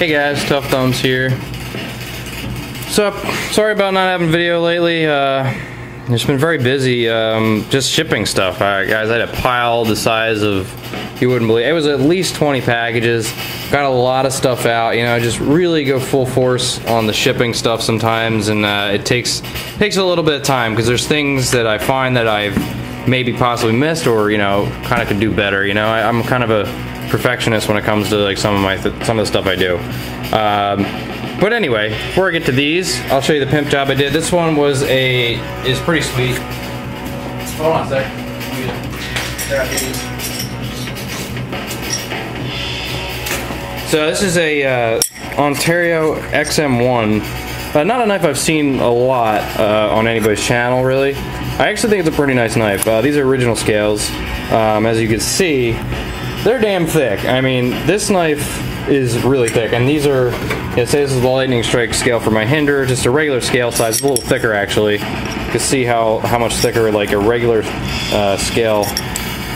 Hey guys, Tuff Thumbs here. So, sorry about not having video lately. It's been very busy just shipping stuff. Guys, I had a pile the size of, you wouldn't believe, it was at least 20 packages. Got a lot of stuff out, you know, just really go full force on the shipping stuff sometimes, and it takes a little bit of time because there's things that I find that I've maybe possibly missed or, you know, kind of could do better. You know, I'm kind of a perfectionist when it comes to like some of the stuff I do. But anyway, before I get to these, I'll show you the pimp job I did. This one is pretty sweet. Hold on a sec. So this is a Ontario XM1. Not a knife I've seen a lot on anybody's channel, really. I actually think it's a pretty nice knife. These are original scales. As you can see, they're damn thick. I mean, this knife is really thick, and these are, it says this is the lightning strike scale for my hinder, just a regular scale size. It's a little thicker actually. You can see how much thicker like a regular scale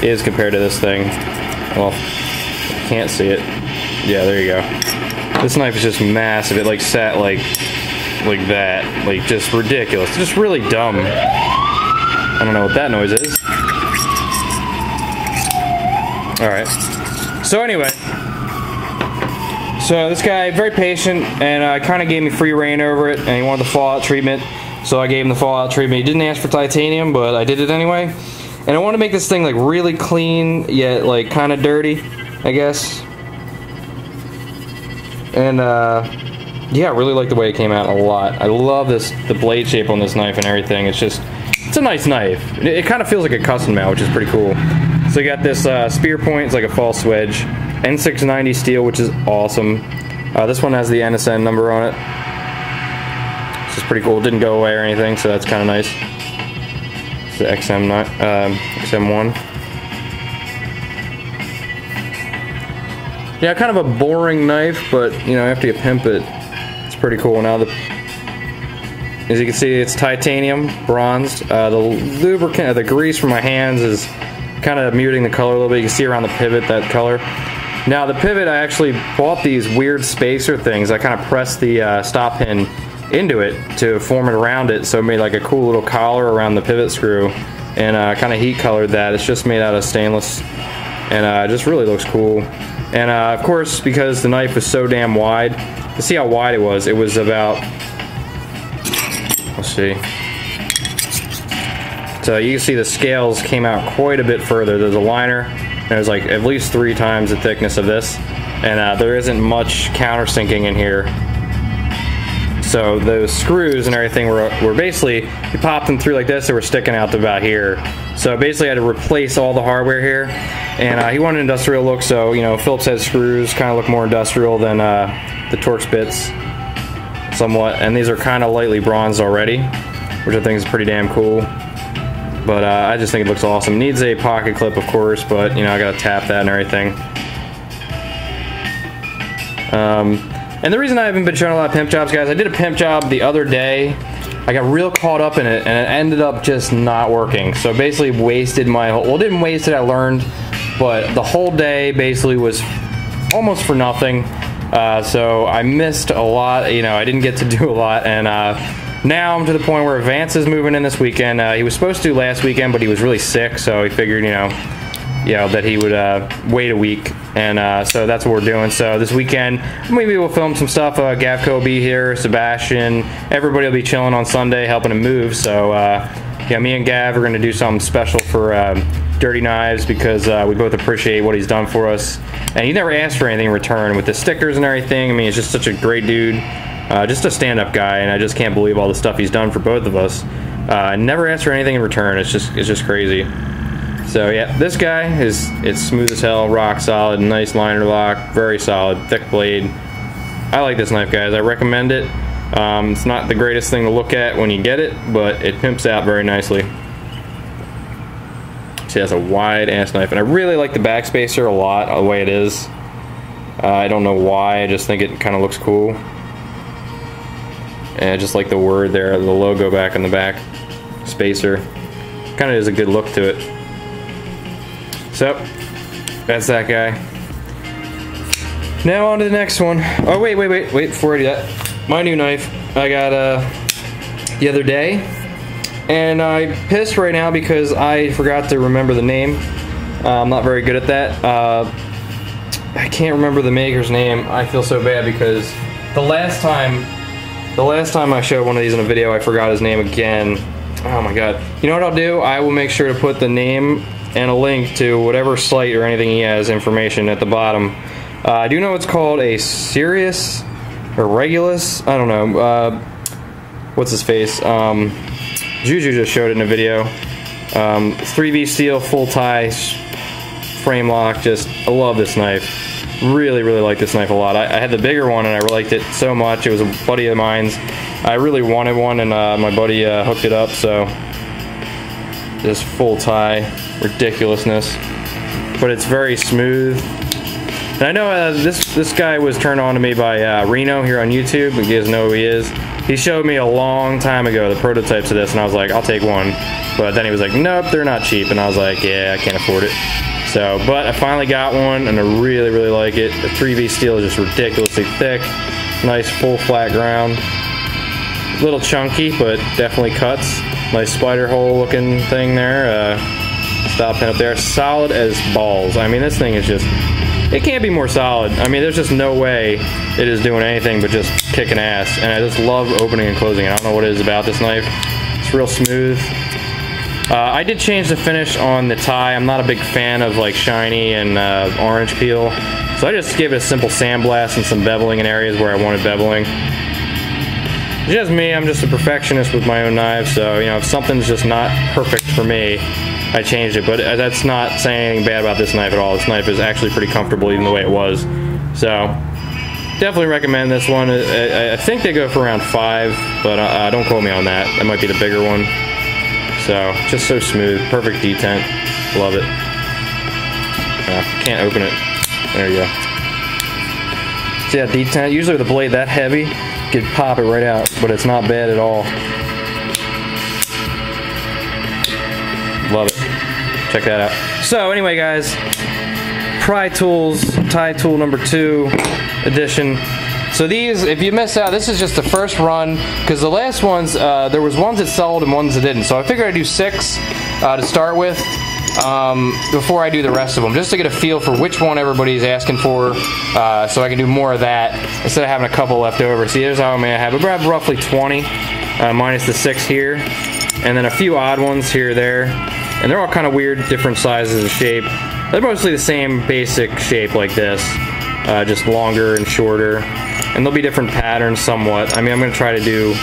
is compared to this thing. Well, can't see it. Yeah, there you go. This knife is just massive. It like sat like that, like just ridiculous, just really dumb. I don't know what that noise is. Alright, so anyway, so this guy, very patient, and kind of gave me free reign over it, and he wanted the fallout treatment, so I gave him the fallout treatment. He didn't ask for titanium, but I did it anyway. And I want to make this thing like really clean, yet like kind of dirty, I guess. And yeah, I really like the way it came out a lot. I love the blade shape on this knife and everything. It's a nice knife. It kind of feels like a custom mount, which is pretty cool. So you got this spear point, it's like a false wedge, N690 steel, which is awesome. This one has the NSN number on it, which is pretty cool. It didn't go away or anything, so that's kind of nice. It's the XM1. Yeah, kind of a boring knife, but you know, after you pimp it, it's pretty cool. Now, as you can see, it's titanium, bronzed. The lubricant, the grease from my hands is kind of muting the color a little bit. You can see around the pivot that color. Now the pivot, I actually bought these weird spacer things. I kind of pressed the stop pin into it to form it around it, so it made like a cool little collar around the pivot screw, and kind of heat colored that. It's just made out of stainless, and it just really looks cool. And of course, because the knife is so damn wide, to see how wide it was about, let's see. So you can see the scales came out quite a bit further. There's a liner, and it was like at least 3 times the thickness of this, and there isn't much countersinking in here. So those screws and everything were basically, you popped them through like this, they were sticking out to about here. So basically I had to replace all the hardware here, and he wanted an industrial look, so you know, Phillips head screws kind of look more industrial than the Torx bits, somewhat. And these are kind of lightly bronzed already, which I think is pretty damn cool. But I just think it looks awesome. Needs a pocket clip, of course, but you know, I gotta tap that and everything. And the reason I haven't been showing a lot of pimp jobs, guys, I did a pimp job the other day. I got real caught up in it, and it ended up just not working. So basically wasted my whole, well, didn't waste it, I learned, but the whole day basically was almost for nothing. So I missed a lot, you know, I didn't get to do a lot, and now I'm to the point where Vance is moving in this weekend. He was supposed to last weekend, but he was really sick, so he figured, you know, that he would wait a week, and so that's what we're doing. So this weekend, maybe we'll film some stuff. Gavco will be here, Sebastian, everybody will be chilling on Sunday, helping him move. So yeah, me and Gav are going to do something special for Dirty Knives, because we both appreciate what he's done for us, and he never asked for anything in return with the stickers and everything. I mean, he's just such a great dude. Just a stand-up guy, and I just can't believe all the stuff he's done for both of us. Never asked for anything in return. It's just crazy. So yeah, this guy it's smooth as hell, rock solid, nice liner lock, very solid, thick blade. I like this knife, guys. I recommend it. It's not the greatest thing to look at when you get it, but it pimps out very nicely. See, that's a wide ass knife, and I really like the backspacer a lot, the way it is. I don't know why, I just think it kind of looks cool. And just like the word there, the logo back in the back spacer, kind of has a good look to it. So that's that guy. Now on to the next one. Oh, wait, before I do that. My new knife I got the other day. And I'm pissed right now because I forgot to remember the name. I'm not very good at that. I can't remember the maker's name. I feel so bad because the last time I showed one of these in a video, I forgot his name again. Oh my god. You know what I'll do? I will make sure to put the name and a link to whatever site or anything he has information at the bottom. I do know it's called a Sirius or Regulus. I don't know. What's his face? Juju just showed it in a video. 3V steel, full tie, frame lock. Just, I love this knife. Really like this knife a lot. I had the bigger one and I liked it so much. It was a buddy of mine's. I really wanted one and my buddy hooked it up, so this full tie ridiculousness, but it's very smooth. And I know this guy was turned on to me by Reno here on YouTube. You guys know who he is. He showed me a long time ago the prototypes of this, and I was like, I'll take one. But then he was like, nope, they're not cheap, and I was like, yeah, I can't afford it. So, but I finally got one, and I really like it. The 3V steel is just ridiculously thick. Nice full flat ground. A little chunky, but definitely cuts. Nice spider hole looking thing there. Stop pin up there. Solid as balls. I mean, this thing is just, it can't be more solid. I mean, there's just no way it is doing anything but just kicking ass. And I just love opening and closing it. I don't know what it is about this knife. It's real smooth. I did change the finish on the tie. I'm not a big fan of like shiny and orange peel. So I just gave it a simple sandblast and some beveling in areas where I wanted beveling. It's just me, I'm just a perfectionist with my own knives, so you know, if something's just not perfect for me, I changed it. But that's not saying anything bad about this knife at all. This knife is actually pretty comfortable even the way it was. So definitely recommend this one. I think they go for around $5, but don't quote me on that. That might be the bigger one. So just so smooth, perfect detent, love it. Can't open it. There you go. So yeah, detent. Usually with a blade that heavy, you could pop it right out, but it's not bad at all. Love it. Check that out. So anyway, guys, Pry Tools tie tool number 2 edition. So these, if you miss out, this is just the first run, because the last ones, there was ones that sold and ones that didn't. So I figured I'd do 6 to start with before I do the rest of them, just to get a feel for which one everybody's asking for, so I can do more of that instead of having a couple left over. See, there's how many I have. I have roughly 20, minus the 6 here, and then a few odd ones here or there. And they're all kind of weird, different sizes and shape. They're mostly the same basic shape like this, just longer and shorter. And there'll be different patterns somewhat. I mean, I'm going to try to do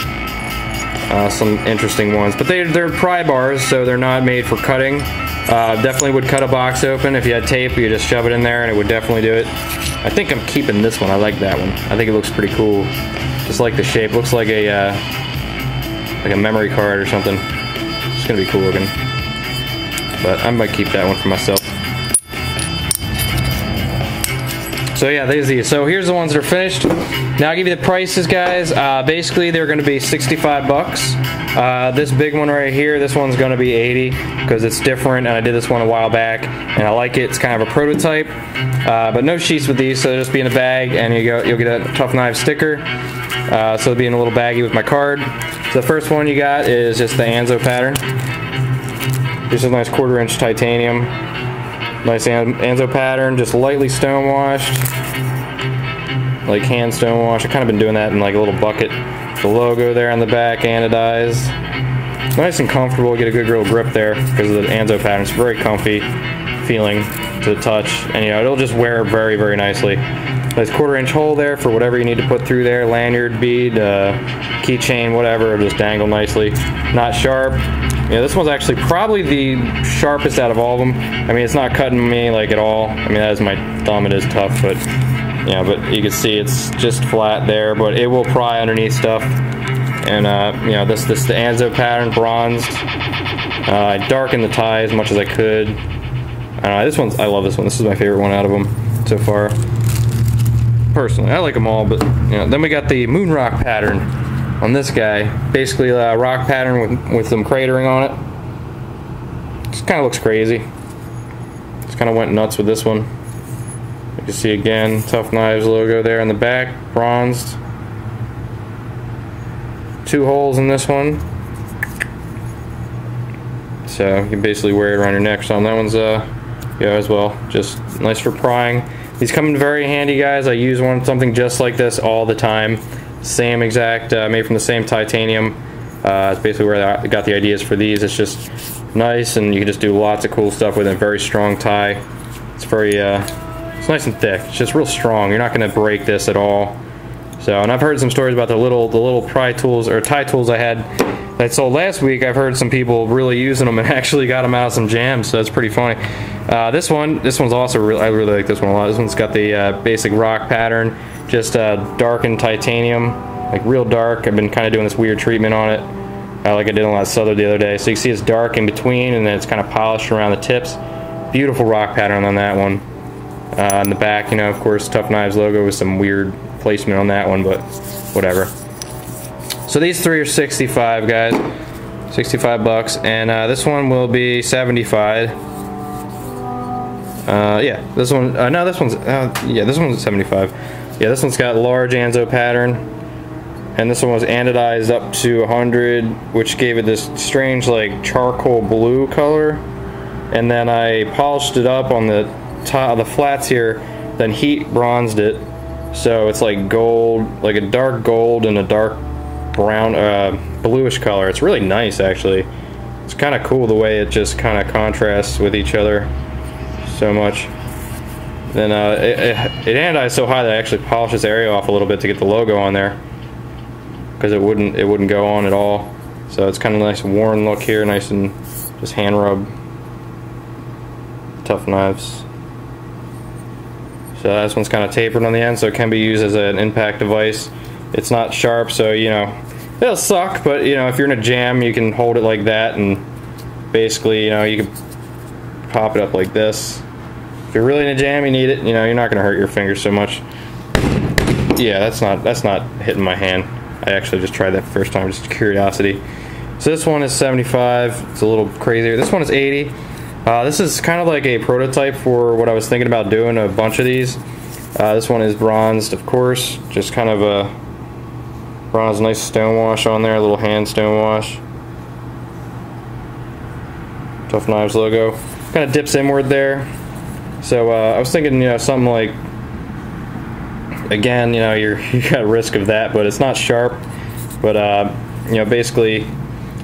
some interesting ones. But they're pry bars, so they're not made for cutting. Definitely would cut a box open. If you had tape, you just shove it in there and it would definitely do it. I think I'm keeping this one. I like that one. I think it looks pretty cool. Just like the shape. Looks like a memory card or something. It's going to be cool looking. But I might keep that one for myself. So yeah, there's these. So here's the ones that are finished. Now I'll give you the prices, guys. Basically, they're going to be 65 bucks. This big one right here, this one's going to be 80 because it's different, and I did this one a while back, and I like it. It's kind of a prototype, but no sheets with these, so they'll just be in a bag, and you'll get a Tough Knives sticker. So it'll be in a little baggie with my card. So the first one you got is just the Anzo pattern. This is a nice 1/4 inch titanium. Nice Anzo pattern, just lightly stone washed, like hand stone wash. I've kind of been doing that in like a little bucket. The logo there on the back, anodized. Nice and comfortable, get a good real grip there because of the Anzo pattern. It's very comfy feeling to the touch, and you know, it'll just wear very, very nicely. Nice 1/4 inch hole there for whatever you need to put through there, lanyard, bead, keychain, whatever, it'll just dangle nicely. Not sharp. Yeah, this one's actually probably the sharpest out of all of them. I mean, it's not cutting me like at all. I mean, that is my thumb, it is tough, but yeah, but you can see it's just flat there, but it will pry underneath stuff. And you know, this the Anzo pattern, bronzed. I darkened the tie as much as I could. I love this one. This is my favorite one out of them so far. Personally, I like them all, but you know, then we got the moon rock pattern on this guy. Basically a rock pattern with some cratering on it. Just kind of looks crazy. Just kind of went nuts with this one. You can see again, Tuff Knives logo there in the back, bronzed. 2 holes in this one. So you can basically wear it around your neck. So that one's yeah, as well, just nice for prying. These come in very handy, guys. I use something just like this all the time. Same exact, made from the same titanium. It's basically where I got the ideas for these. It's just nice, and you can just do lots of cool stuff with it. Very strong tie. It's very, it's nice and thick. It's just real strong. You're not going to break this at all. So, and I've heard some stories about the little pry tools or tie tools I had that I sold last week. I've heard some people really using them and actually got them out of some jams. So that's pretty funny. This one's also I really like this one a lot. This one's got the basic rock pattern, just darkened titanium, like real dark. I've been kind of doing this weird treatment on it, like I did on that Souther the other day. So you can see it's dark in between, and then it's kind of polished around the tips. Beautiful rock pattern on that one. In the back, you know, of course, Tuff Knives logo with some weird placement on that one, but whatever. So these 3 are 65, guys. 65 bucks, and this one will be 75. Yeah, this one. No, this one's. Yeah, this one's 75. Yeah, this one's got large Anzo pattern, and this one was anodized up to 100, which gave it this strange, like, charcoal blue color. And then I polished it up on the top, the flats here, then heat bronzed it, so it's like gold, like a dark gold and a dark brown, bluish color. It's really nice, actually. It's kind of cool the way it just kind of contrasts with each other so much. Then it anodized so high that I actually polished this area off a little bit to get the logo on there, because it wouldn't go on at all. So it's kind of a nice worn look here, nice and just hand rub. Tuff Knives. So this one's kind of tapered on the end, so it can be used as an impact device. It's not sharp, so you know it'll suck, but you know, if you're in a jam, you can hold it like that, and basically, you know, you can pop it up like this. If you're really in a jam, you need it. You know, you're not going to hurt your fingers so much. Yeah, that's not hitting my hand. I actually just tried that first time, just curiosity. So this one is 75. It's a little crazier. This one is 80. This is kind of like a prototype for what I was thinking about doing, a bunch of these. This one is bronzed, of course, just kind of a bronze, nice stone wash on there, a little hand stone wash. Tuff Knives logo. Kind of dips inward there. So I was thinking, you know, something like, again, you know, you got a risk of that, but it's not sharp. But you know, basically,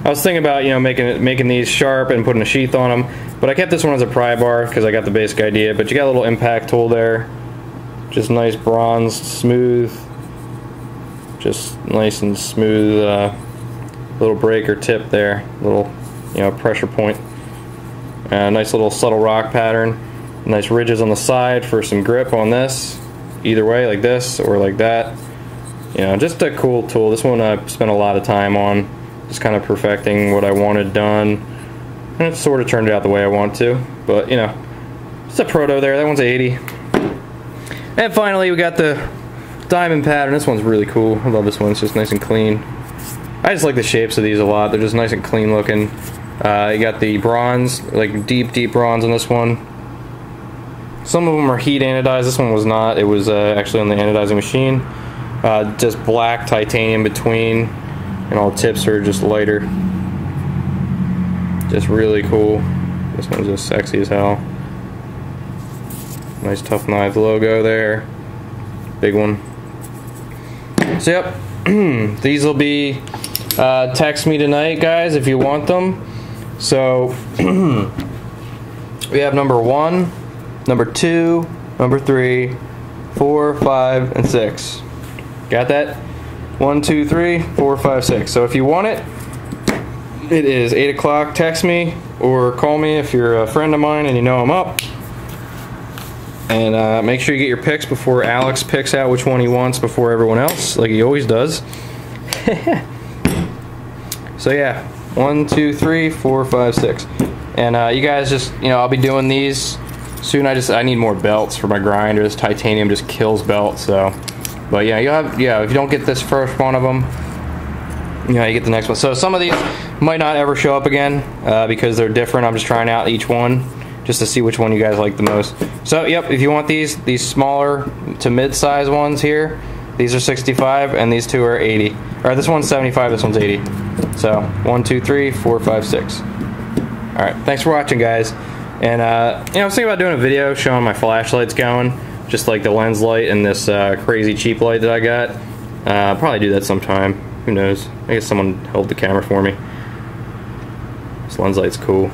I was thinking about, you know, making these sharp and putting a sheath on them. But I kept this one as a pry bar because I got the basic idea. But you got a little impact tool there, just nice bronzed, smooth, just nice and smooth. Little break or tip there, little, you know, pressure point. Nice little subtle rock pattern. Nice ridges on the side for some grip on this. Either way, like this or like that. You know, just a cool tool. This one I spent a lot of time on, just kind of perfecting what I wanted done. And it sort of turned out the way I want to, but you know, it's a proto there. That one's 80. And finally, we got the diamond pattern. This one's really cool. I love this one. It's just nice and clean. I just like the shapes of these a lot. They're just nice and clean looking. You got the bronze, like deep bronze on this one. Some of them are heat anodized. This one was not. It was actually on the anodizing machine. Just black titanium between, and all the tips are just lighter. Just really cool. This one's just sexy as hell. Nice Tuff Knives logo there. Big one. So yep, these will be, text me tonight, guys, if you want them. So we have number 1, number 2, number 3, 4, 5, and 6. Got that? 1, 2, 3, 4, 5, 6. So if you want it, it is 8 o'clock. Text me or call me if you're a friend of mine and you know I'm up. And make sure you get your picks before Alex picks out which one he wants before everyone else, like he always does. So yeah, 1, 2, 3, 4, 5, 6. And you guys just, you know, I'll be doing these soon. I need more belts for my grinder. This titanium just kills belts. So, but yeah, you'll have, yeah, if you don't get this first one of them, you know, you get the next one. So some of these might not ever show up again because they're different. I'm just trying out each one just to see which one you guys like the most. So, yep, if you want these smaller to mid-size ones here, these are 65, and these two are 80. Or this one's 75, this one's 80. So, 1, 2, 3, 4, 5, 6. Alright, thanks for watching, guys. And, you know, I was thinking about doing a video showing my flashlights going, just like the lens light and this crazy cheap light that I got. I'll probably do that sometime. Who knows? I guess someone held the camera for me. This lens light's cool.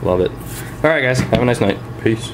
Love it. Alright, guys, have a nice night. Peace.